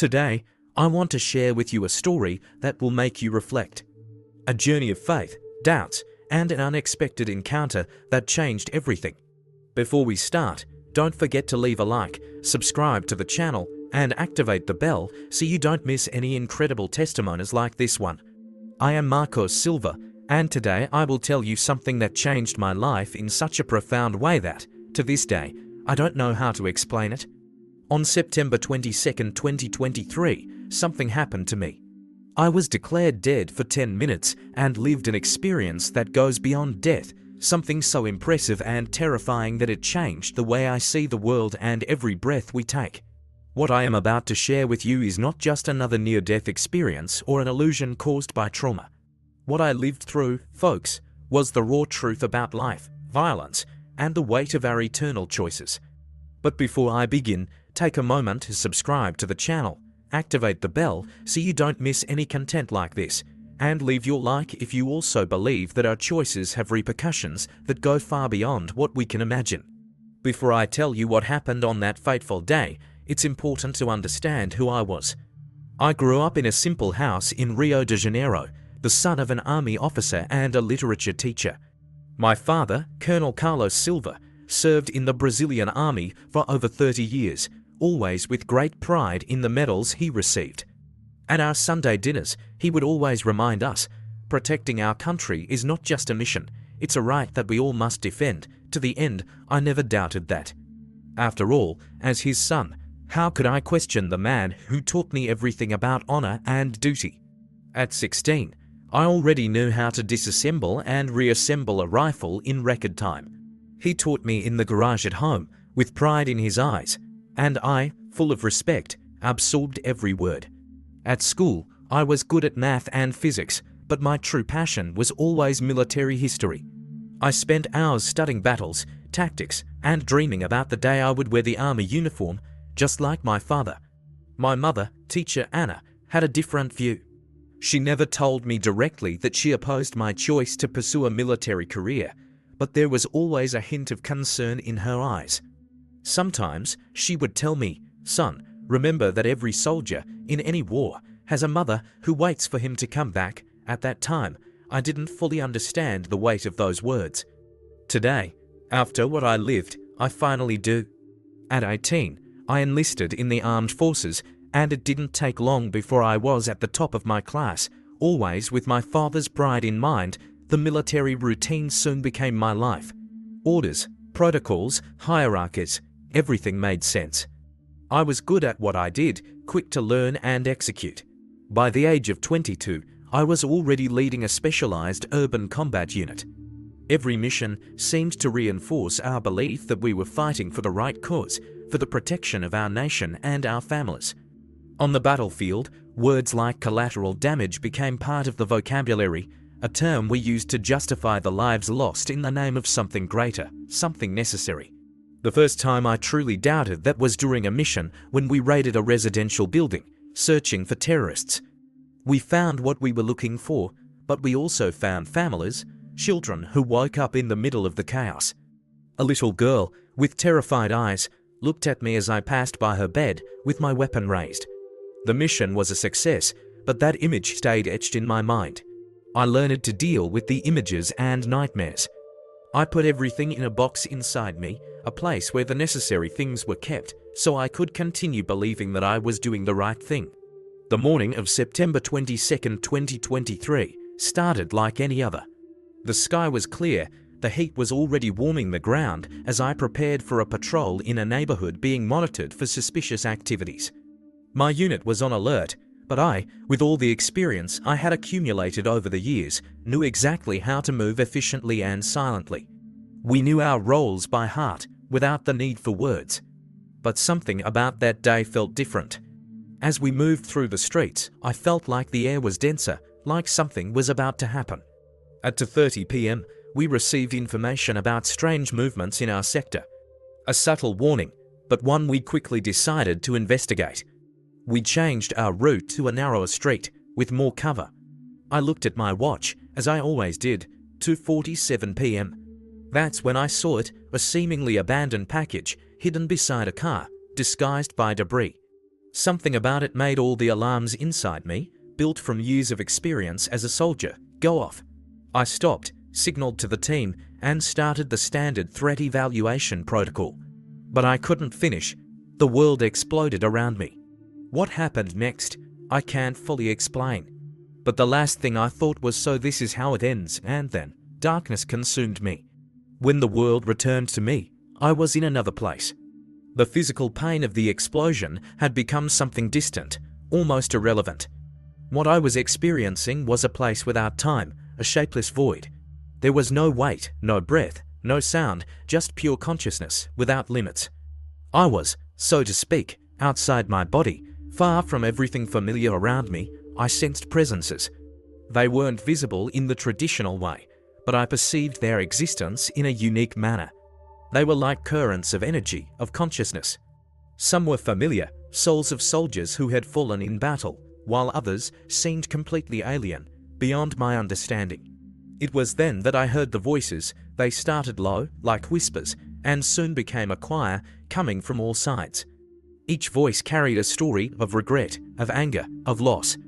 Today, I want to share with you a story that will make you reflect. A journey of faith, doubts, and an unexpected encounter that changed everything. Before we start, don't forget to leave a like, subscribe to the channel, and activate the bell so you don't miss any incredible testimonies like this one. I am Marcos Silva, and today I will tell you something that changed my life in such a profound way that, to this day, I don't know how to explain it. On September 22, 2023, something happened to me. I was declared dead for 10 minutes and lived an experience that goes beyond death, something so impressive and terrifying that it changed the way I see the world and every breath we take. What I am about to share with you is not just another near-death experience or an illusion caused by trauma. What I lived through, folks, was the raw truth about life, violence, and the weight of our eternal choices. But before I begin, take a moment to subscribe to the channel, activate the bell so you don't miss any content like this, and leave your like if you also believe that our choices have repercussions that go far beyond what we can imagine. Before I tell you what happened on that fateful day, it's important to understand who I was. I grew up in a simple house in Rio de Janeiro, the son of an army officer and a literature teacher. My father, Colonel Carlos Silva, served in the Brazilian army for over 30 years, always with great pride in the medals he received. At our Sunday dinners, he would always remind us, protecting our country is not just a mission, it's a right that we all must defend. To the end, I never doubted that. After all, as his son, how could I question the man who taught me everything about honor and duty? At 16, I already knew how to disassemble and reassemble a rifle in record time. He taught me in the garage at home, with pride in his eyes, and I, full of respect, absorbed every word. At school, I was good at math and physics, but my true passion was always military history. I spent hours studying battles, tactics, and dreaming about the day I would wear the army uniform, just like my father. My mother, teacher Anna, had a different view. She never told me directly that she opposed my choice to pursue a military career, but there was always a hint of concern in her eyes. Sometimes she would tell me, "Son, remember that every soldier, in any war, has a mother who waits for him to come back." At that time, I didn't fully understand the weight of those words. Today, after what I lived, I finally do. At 18, I enlisted in the armed forces, and it didn't take long before I was at the top of my class. Always with my father's pride in mind, the military routine soon became my life. Orders, protocols, hierarchies, everything made sense. I was good at what I did, quick to learn and execute. By the age of 22, I was already leading a specialized urban combat unit. Every mission seemed to reinforce our belief that we were fighting for the right cause, for the protection of our nation and our families. On the battlefield, words like collateral damage became part of the vocabulary, a term we used to justify the lives lost in the name of something greater, something necessary. The first time I truly doubted that was during a mission when we raided a residential building, searching for terrorists. We found what we were looking for, but we also found families, children who woke up in the middle of the chaos. A little girl, with terrified eyes, looked at me as I passed by her bed with my weapon raised. The mission was a success, but that image stayed etched in my mind. I learned to deal with the images and nightmares. I put everything in a box inside me, a place where the necessary things were kept, so I could continue believing that I was doing the right thing. The morning of September 22, 2023, started like any other. The sky was clear. The heat was already warming the ground as I prepared for a patrol in a neighborhood being monitored for suspicious activities. My unit was on alert, but I, with all the experience I had accumulated over the years, knew exactly how to move efficiently and silently. We knew our roles by heart, without the need for words. But something about that day felt different. As we moved through the streets, I felt like the air was denser, like something was about to happen. At 2:30 p.m., we received information about strange movements in our sector. A subtle warning, but one we quickly decided to investigate. We changed our route to a narrower street, with more cover. I looked at my watch, as I always did, 2:47 p.m. That's when I saw it, a seemingly abandoned package hidden beside a car, disguised by debris. Something about it made all the alarms inside me, built from years of experience as a soldier, go off. I stopped, signaled to the team, and started the standard threat evaluation protocol. But I couldn't finish. The world exploded around me. What happened next, I can't fully explain. But the last thing I thought was, so this is how it ends, and then darkness consumed me. When the world returned to me, I was in another place. The physical pain of the explosion had become something distant, almost irrelevant. What I was experiencing was a place without time, a shapeless void. There was no weight, no breath, no sound, just pure consciousness, without limits. I was, so to speak, outside my body, far from everything familiar around me. I sensed presences. They weren't visible in the traditional way, but I perceived their existence in a unique manner. They were like currents of energy, of consciousness. Some were familiar, souls of soldiers who had fallen in battle, while others seemed completely alien, beyond my understanding. It was then that I heard the voices. They started low, like whispers, and soon became a choir, coming from all sides. Each voice carried a story of regret, of anger, of loss.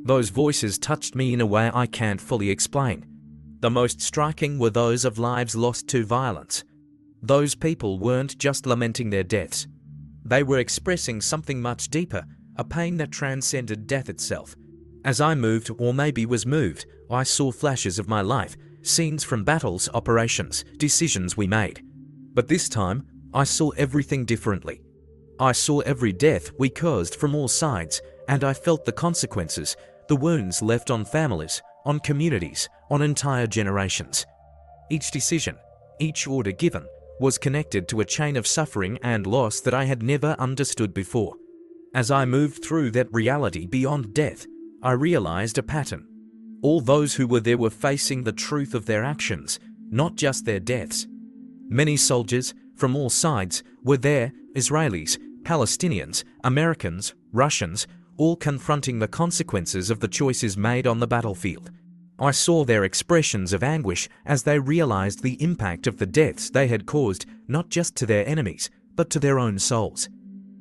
Those voices touched me in a way I can't fully explain. The most striking were those of lives lost to violence. Those people weren't just lamenting their deaths. They were expressing something much deeper, a pain that transcended death itself. As I moved, or maybe was moved, I saw flashes of my life, scenes from battles, operations, decisions we made. But this time, I saw everything differently. I saw every death we caused from all sides, and I felt the consequences, the wounds left on families, on communities, on entire generations. Each decision, each order given, was connected to a chain of suffering and loss that I had never understood before. As I moved through that reality beyond death, I realized a pattern. All those who were there were facing the truth of their actions, not just their deaths. Many soldiers, from all sides, were there, Israelis, Palestinians, Americans, Russians, all confronting the consequences of the choices made on the battlefield. I saw their expressions of anguish as they realized the impact of the deaths they had caused, not just to their enemies, but to their own souls.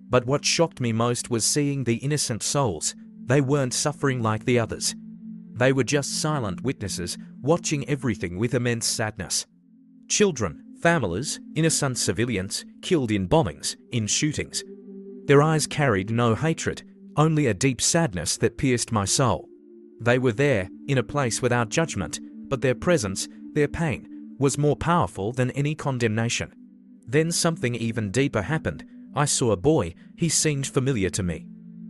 But what shocked me most was seeing the innocent souls. They weren't suffering like the others. They were just silent witnesses, watching everything with immense sadness. Children, families, innocent civilians, killed in bombings, in shootings. Their eyes carried no hatred, only a deep sadness that pierced my soul. They were there, in a place without judgment, but their presence, their pain, was more powerful than any condemnation. Then something even deeper happened. I saw a boy. He seemed familiar to me.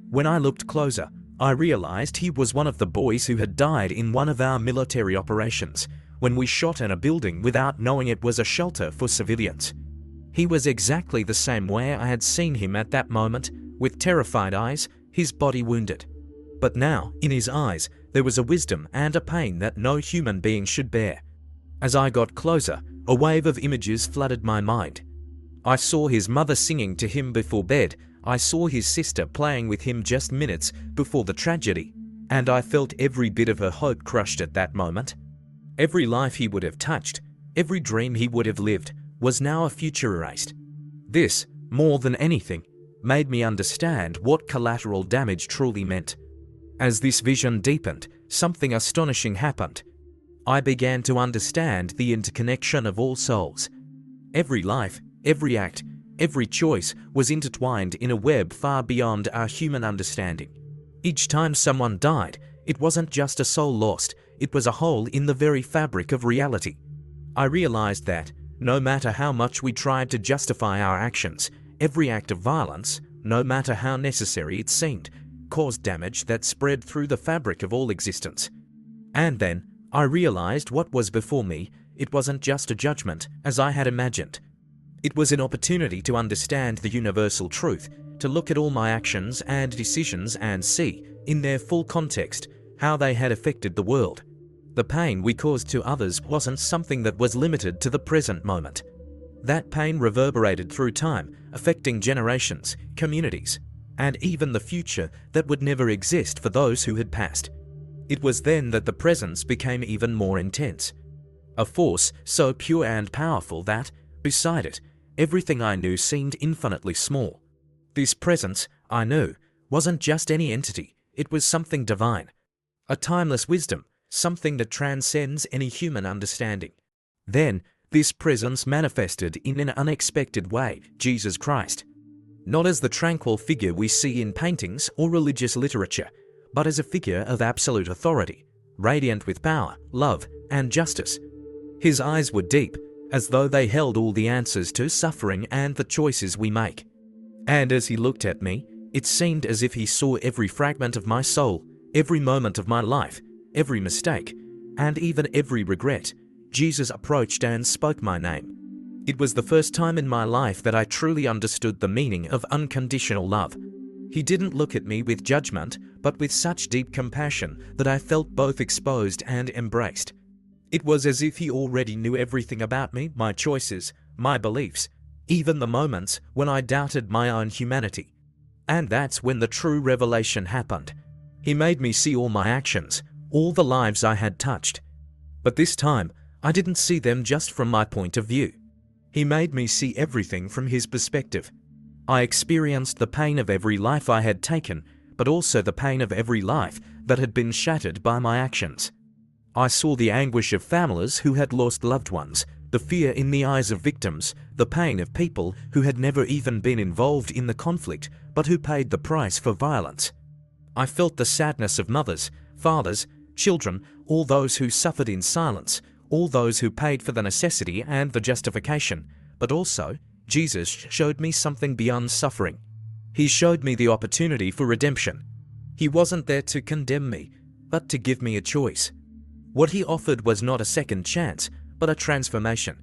When I looked closer, I realized he was one of the boys who had died in one of our military operations, when we shot at a building without knowing it was a shelter for civilians. He was exactly the same way I had seen him at that moment, with terrified eyes, his body wounded. But now, in his eyes, there was a wisdom and a pain that no human being should bear. As I got closer, a wave of images flooded my mind. I saw his mother singing to him before bed. I saw his sister playing with him just minutes before the tragedy, and I felt every bit of her hope crushed at that moment. Every life he would have touched, every dream he would have lived, was now a future erased. This, more than anything, made me understand what collateral damage truly meant. As this vision deepened, something astonishing happened. I began to understand the interconnection of all souls. Every life, every act, every choice was intertwined in a web far beyond our human understanding. Each time someone died, it wasn't just a soul lost, it was a hole in the very fabric of reality. I realized that, no matter how much we tried to justify our actions, every act of violence, no matter how necessary it seemed, caused damage that spread through the fabric of all existence. And then, I realized what was before me. It wasn't just a judgment, as I had imagined. It was an opportunity to understand the universal truth, to look at all my actions and decisions and see, in their full context, how they had affected the world. The pain we caused to others wasn't something that was limited to the present moment. That pain reverberated through time, affecting generations, communities, and even the future that would never exist for those who had passed. It was then that the presence became even more intense. A force so pure and powerful that, beside it, everything I knew seemed infinitely small. This presence, I knew, wasn't just any entity, it was something divine. A timeless wisdom, something that transcends any human understanding. Then, this presence manifested in an unexpected way, Jesus Christ. Not as the tranquil figure we see in paintings or religious literature, but as a figure of absolute authority, radiant with power, love, and justice. His eyes were deep, as though they held all the answers to suffering and the choices we make. And as he looked at me, it seemed as if he saw every fragment of my soul, every moment of my life, every mistake, and even every regret. Jesus approached and spoke my name. It was the first time in my life that I truly understood the meaning of unconditional love. He didn't look at me with judgment, but with such deep compassion that I felt both exposed and embraced. It was as if he already knew everything about me, my choices, my beliefs, even the moments when I doubted my own humanity. And that's when the true revelation happened. He made me see all my actions, all the lives I had touched. But this time, I didn't see them just from my point of view. He made me see everything from his perspective. I experienced the pain of every life I had taken, but also the pain of every life that had been shattered by my actions. I saw the anguish of families who had lost loved ones, the fear in the eyes of victims, the pain of people who had never even been involved in the conflict, but who paid the price for violence. I felt the sadness of mothers, fathers, children, all those who suffered in silence, all those who paid for the necessity and the justification, but also, Jesus showed me something beyond suffering. He showed me the opportunity for redemption. He wasn't there to condemn me, but to give me a choice. What he offered was not a second chance, but a transformation.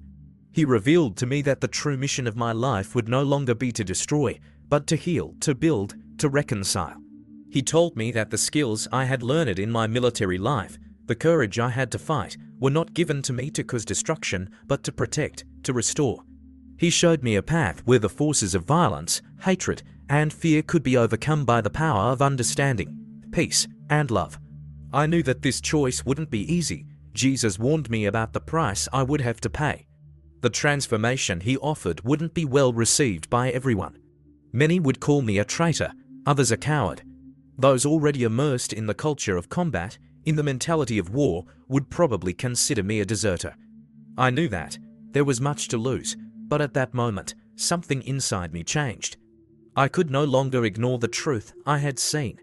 He revealed to me that the true mission of my life would no longer be to destroy, but to heal, to build, to reconcile. He told me that the skills I had learned in my military life, the courage I had to fight, were not given to me to cause destruction, but to protect, to restore. He showed me a path where the forces of violence, hatred, and fear could be overcome by the power of understanding, peace, and love. I knew that this choice wouldn't be easy. Jesus warned me about the price I would have to pay. The transformation he offered wouldn't be well received by everyone. Many would call me a traitor, others a coward. Those already immersed in the culture of combat, in the mentality of war, would probably consider me a deserter. I knew that. There was much to lose, but at that moment, something inside me changed. I could no longer ignore the truth I had seen.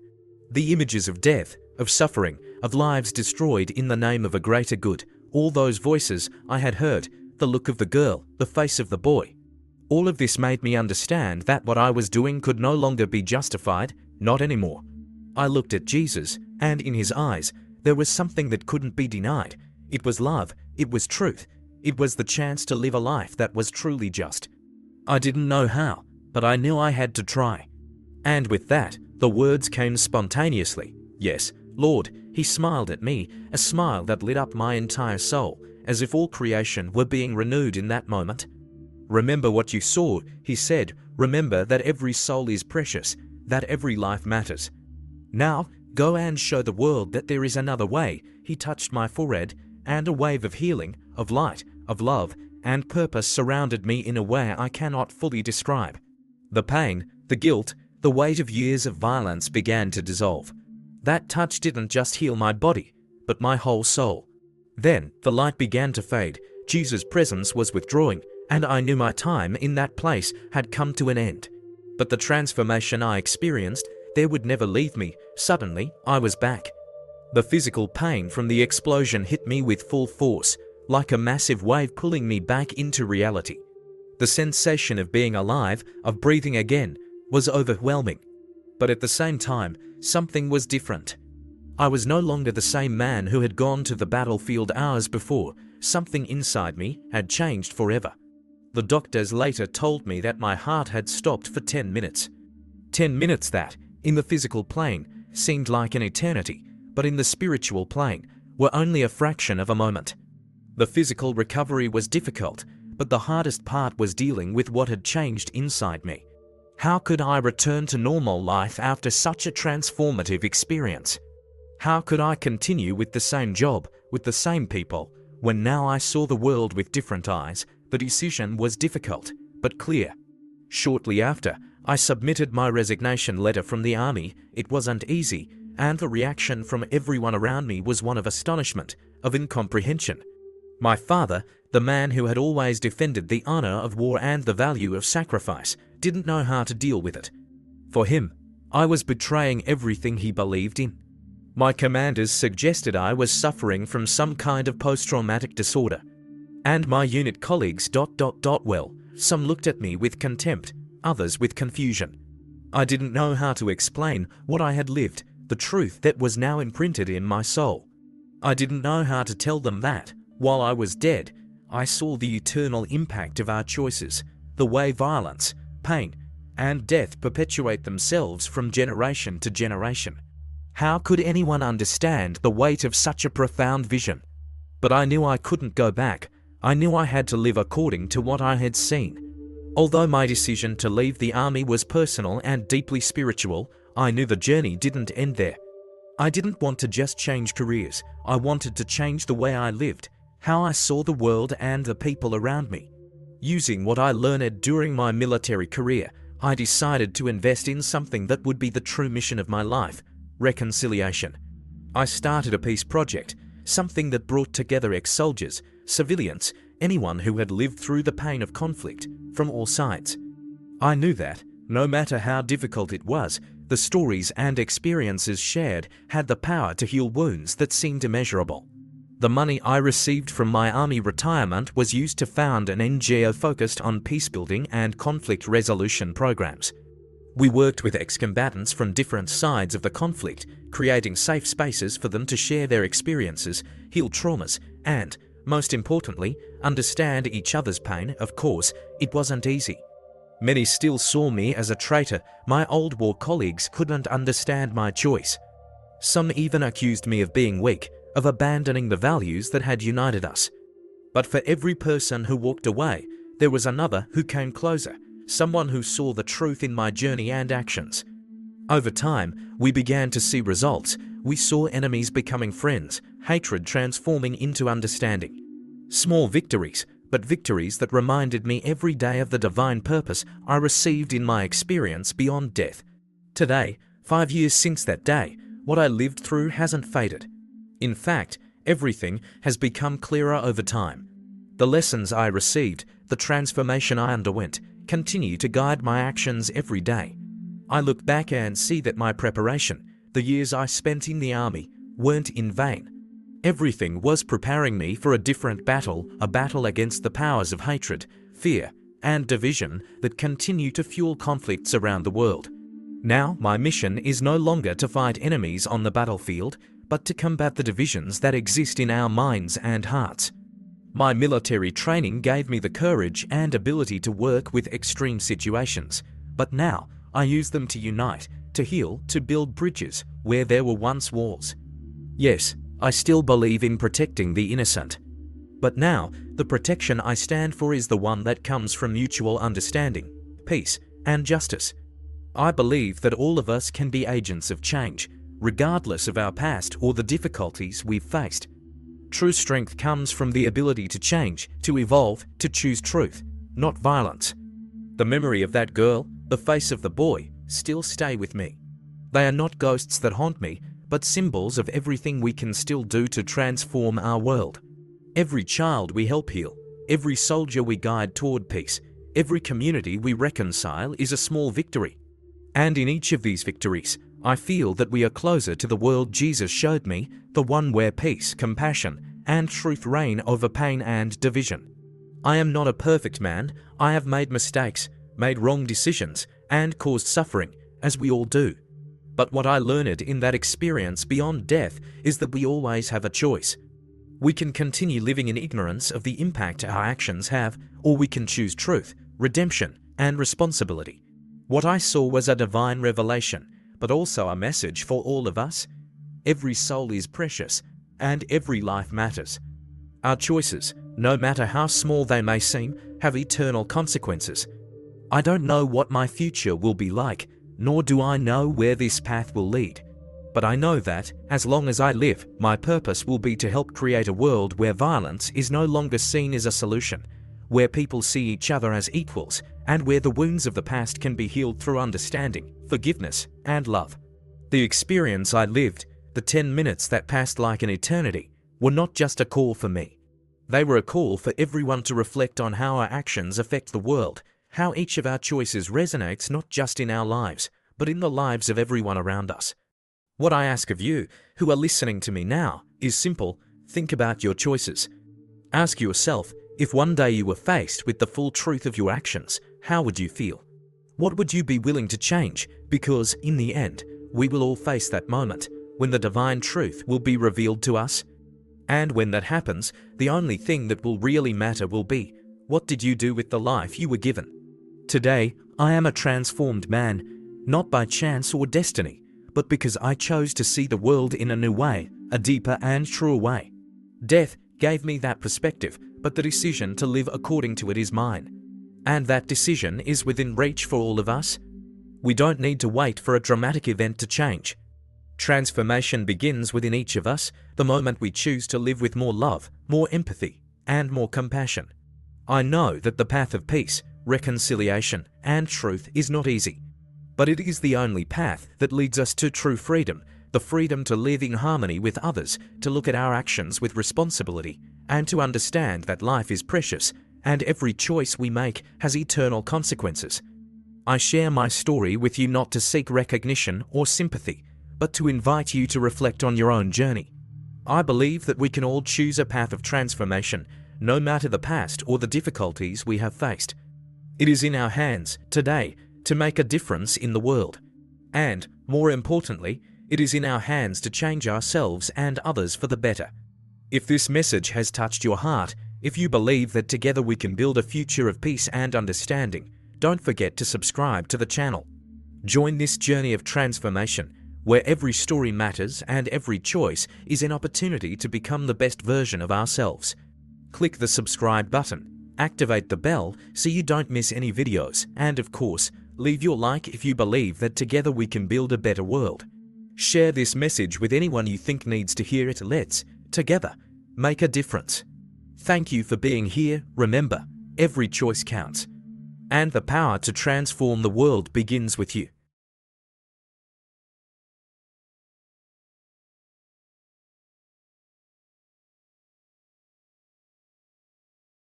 The images of death, of suffering, of lives destroyed in the name of a greater good, all those voices I had heard, the look of the girl, the face of the boy. All of this made me understand that what I was doing could no longer be justified, not anymore. I looked at Jesus, and in his eyes, there was something that couldn't be denied. It was love, it was truth, it was the chance to live a life that was truly just. I didn't know how, but I knew I had to try. And with that, the words came spontaneously. Yes, Lord. He smiled at me, a smile that lit up my entire soul, as if all creation were being renewed in that moment. Remember what you saw, he said. Remember that every soul is precious, that every life matters. Now, go and show the world that there is another way. He touched my forehead, and a wave of healing, of light, of love, and purpose surrounded me in a way I cannot fully describe. The pain, the guilt, the weight of years of violence began to dissolve. That touch didn't just heal my body, but my whole soul. Then, the light began to fade, Jesus' presence was withdrawing, and I knew my time in that place had come to an end. But the transformation I experienced there would never leave me. Suddenly, I was back. The physical pain from the explosion hit me with full force, like a massive wave pulling me back into reality. The sensation of being alive, of breathing again, was overwhelming. But at the same time, something was different. I was no longer the same man who had gone to the battlefield hours before. Something inside me had changed forever. The doctors later told me that my heart had stopped for 10 minutes. 10 minutes that, in the physical plane, seemed like an eternity, but in the spiritual plane, were only a fraction of a moment. The physical recovery was difficult, but the hardest part was dealing with what had changed inside me. How could I return to normal life after such a transformative experience? How could I continue with the same job, with the same people, when now I saw the world with different eyes? The decision was difficult, but clear. Shortly after, I submitted my resignation letter from the army. It wasn't easy, and the reaction from everyone around me was one of astonishment, of incomprehension. My father, the man who had always defended the honor of war and the value of sacrifice, didn't know how to deal with it. For him, I was betraying everything he believed in. My commanders suggested I was suffering from some kind of post-traumatic disorder. And my unit colleagues ... Well, some looked at me with contempt, others with confusion. I didn't know how to explain what I had lived, the truth that was now imprinted in my soul. I didn't know how to tell them that, while I was dead, I saw the eternal impact of our choices, the way violence, pain, and death perpetuate themselves from generation to generation. How could anyone understand the weight of such a profound vision? But I knew I couldn't go back. I knew I had to live according to what I had seen. Although my decision to leave the army was personal and deeply spiritual, I knew the journey didn't end there. I didn't want to just change careers. I wanted to change the way I lived, how I saw the world and the people around me. Using what I learned during my military career, I decided to invest in something that would be the true mission of my life: reconciliation. I started a peace project, something that brought together ex-soldiers, civilians, anyone who had lived through the pain of conflict, from all sides. I knew that, no matter how difficult it was, the stories and experiences shared had the power to heal wounds that seemed immeasurable. The money I received from my army retirement was used to found an NGO focused on peacebuilding and conflict resolution programs. We worked with ex-combatants from different sides of the conflict, creating safe spaces for them to share their experiences, heal traumas, and, most importantly, understand each other's pain. Of course, it wasn't easy. Many still saw me as a traitor. My old war colleagues couldn't understand my choice. Some even accused me of being weak, of abandoning the values that had united us. But for every person who walked away, there was another who came closer, someone who saw the truth in my journey and actions. Over time, we began to see results. We saw enemies becoming friends, hatred transforming into understanding. Small victories, but victories that reminded me every day of the divine purpose I received in my experience beyond death. Today, 5 years since that day, what I lived through hasn't faded. In fact, everything has become clearer over time. The lessons I received, the transformation I underwent, continue to guide my actions every day. I look back and see that my preparation, the years I spent in the army, weren't in vain. Everything was preparing me for a different battle, a battle against the powers of hatred, fear, and division that continue to fuel conflicts around the world. Now, my mission is no longer to fight enemies on the battlefield, but to combat the divisions that exist in our minds and hearts. My military training gave me the courage and ability to work with extreme situations, but now I use them to unite, to heal, to build bridges where there were once walls. Yes, I still believe in protecting the innocent. But now, the protection I stand for is the one that comes from mutual understanding, peace, and justice. I believe that all of us can be agents of change, regardless of our past or the difficulties we've faced. True strength comes from the ability to change, to evolve, to choose truth, not violence. The memory of that girl, the face of the boy, still stay with me. They are not ghosts that haunt me, but symbols of everything we can still do to transform our world. Every child we help heal, every soldier we guide toward peace, every community we reconcile is a small victory. And in each of these victories, I feel that we are closer to the world Jesus showed me, the one where peace, compassion, and truth reign over pain and division. I am not a perfect man. I have made mistakes, made wrong decisions, and caused suffering, as we all do. But what I learned in that experience beyond death is that we always have a choice. We can continue living in ignorance of the impact our actions have, or we can choose truth, redemption, and responsibility. What I saw was a divine revelation, but also a message for all of us. Every soul is precious, and every life matters. Our choices, no matter how small they may seem, have eternal consequences. I don't know what my future will be like, nor do I know where this path will lead. But I know that, as long as I live, my purpose will be to help create a world where violence is no longer seen as a solution, where people see each other as equals, and where the wounds of the past can be healed through understanding, forgiveness, and love. The experience I lived, the 10 minutes that passed like an eternity, were not just a call for me. They were a call for everyone to reflect on how our actions affect the world, how each of our choices resonates not just in our lives, but in the lives of everyone around us. What I ask of you, who are listening to me now, is simple. Think about your choices. Ask yourself, if one day you were faced with the full truth of your actions, how would you feel? What would you be willing to change? Because, in the end, we will all face that moment, when the divine truth will be revealed to us. And when that happens, the only thing that will really matter will be, what did you do with the life you were given? Today, I am a transformed man, not by chance or destiny, but because I chose to see the world in a new way, a deeper and truer way. Death gave me that perspective, but the decision to live according to it is mine. And that decision is within reach for all of us. We don't need to wait for a dramatic event to change. Transformation begins within each of us the moment we choose to live with more love, more empathy, and more compassion. I know that the path of peace, reconciliation, and truth is not easy, but it is the only path that leads us to true freedom, the freedom to live in harmony with others, to look at our actions with responsibility, and to understand that life is precious and every choice we make has eternal consequences. I share my story with you not to seek recognition or sympathy, but to invite you to reflect on your own journey. I believe that we can all choose a path of transformation, no matter the past or the difficulties we have faced. It is in our hands, today, to make a difference in the world. And, more importantly, it is in our hands to change ourselves and others for the better. If this message has touched your heart, if you believe that together we can build a future of peace and understanding, don't forget to subscribe to the channel. Join this journey of transformation, where every story matters and every choice is an opportunity to become the best version of ourselves. Click the subscribe button, activate the bell so you don't miss any videos, and of course, leave your like if you believe that together we can build a better world. Share this message with anyone you think needs to hear it. Let's, together, make a difference. Thank you for being here. Remember, every choice counts. And the power to transform the world begins with you.